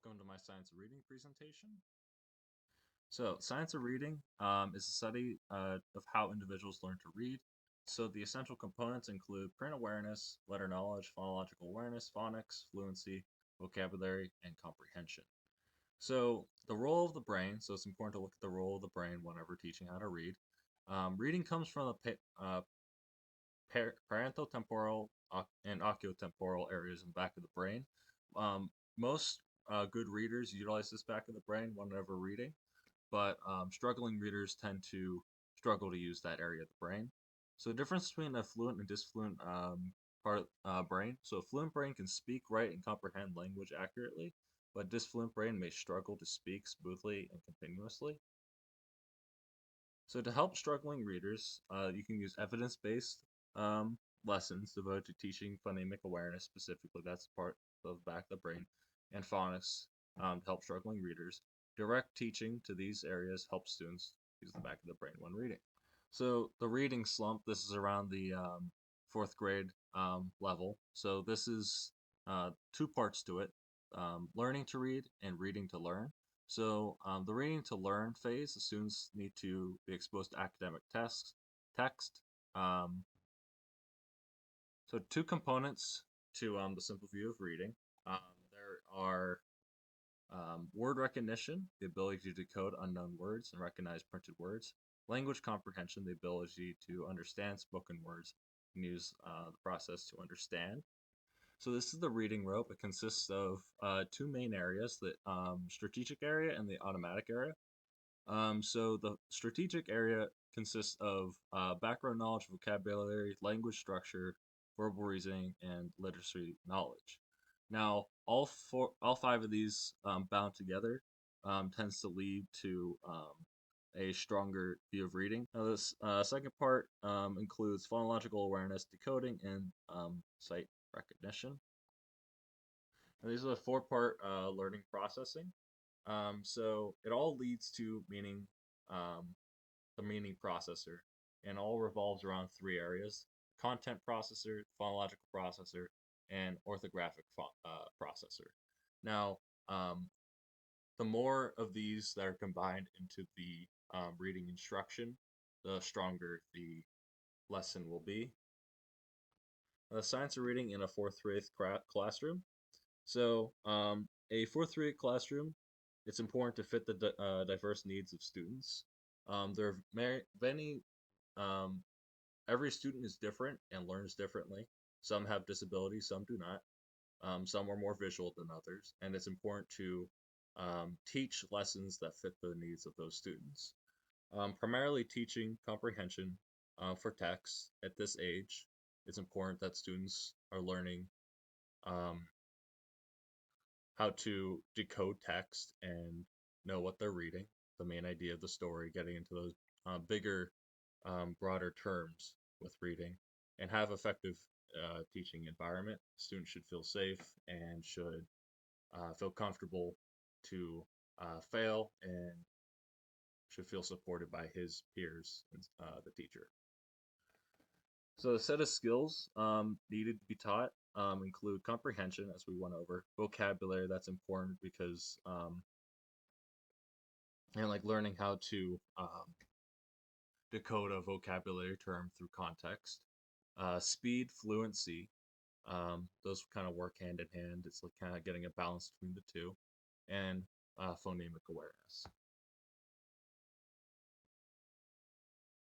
Welcome to my science of reading presentation. So, science of reading is a study of how individuals learn to read. So, the essential components include print awareness, letter knowledge, phonological awareness, phonics, fluency, vocabulary, and comprehension. So, the role of the brain. So, it's important to look at the role of the brain whenever teaching how to read. Reading comes from the parentotemporal and oculotemporal areas in the back of the brain. Most good readers utilize this back of the brain whenever reading, but struggling readers tend to struggle to use that area of the brain. So the difference between a fluent and disfluent brain. So a fluent brain can speak, write, and comprehend language accurately, but disfluent brain may struggle to speak smoothly and continuously. So to help struggling readers, you can use evidence-based lessons devoted to teaching phonemic awareness specifically. That's part of the back of the brain, and phonics to help struggling readers. Direct teaching to these areas helps students use the back of the brain when reading. So the reading slump, this is around the fourth grade level. So this is two parts to it, learning to read and reading to learn. So the reading to learn phase, the students need to be exposed to academic text. Um, so two components to the simple view of reading. There are word recognition, the ability to decode unknown words and recognize printed words. Language comprehension, the ability to understand spoken words and use the process to understand. So this is the reading rope. It consists of two main areas, the strategic area and the automatic area. So the strategic area consists of background knowledge, vocabulary, language structure, verbal reasoning, and literacy knowledge. Now, all five of these bound together tends to lead to a stronger view of reading. Now, this second part includes phonological awareness, decoding, and sight recognition. And these are the four-part learning processing. So it all leads to meaning, um, the meaning processor, and all revolves around three areas: content processor, phonological processor, and orthographic processor. Now, um, the more of these that are combined into the reading instruction, the stronger the lesson will be. The science of reading in a fourth grade classroom. So, a fourth grade classroom, it's important to fit the diverse needs of students. There are many, um, every student is different and learns differently. Some have disabilities, some do not. Some are more visual than others, and it's important to teach lessons that fit the needs of those students. Primarily teaching comprehension for text at this age. It's important that students are learning um, how to decode text and know what they're reading, the main idea of the story, getting into those bigger, broader terms with reading, and have effective teaching environment. Students should feel safe and should feel comfortable to fail and should feel supported by his peers and the teacher. So the set of skills needed to be taught include comprehension, as we went over, vocabulary, that's important because, and like learning how to decode a vocabulary term through context, speed, fluency, those kind of work hand in hand. It's like kind of getting a balance between the two, and phonemic awareness.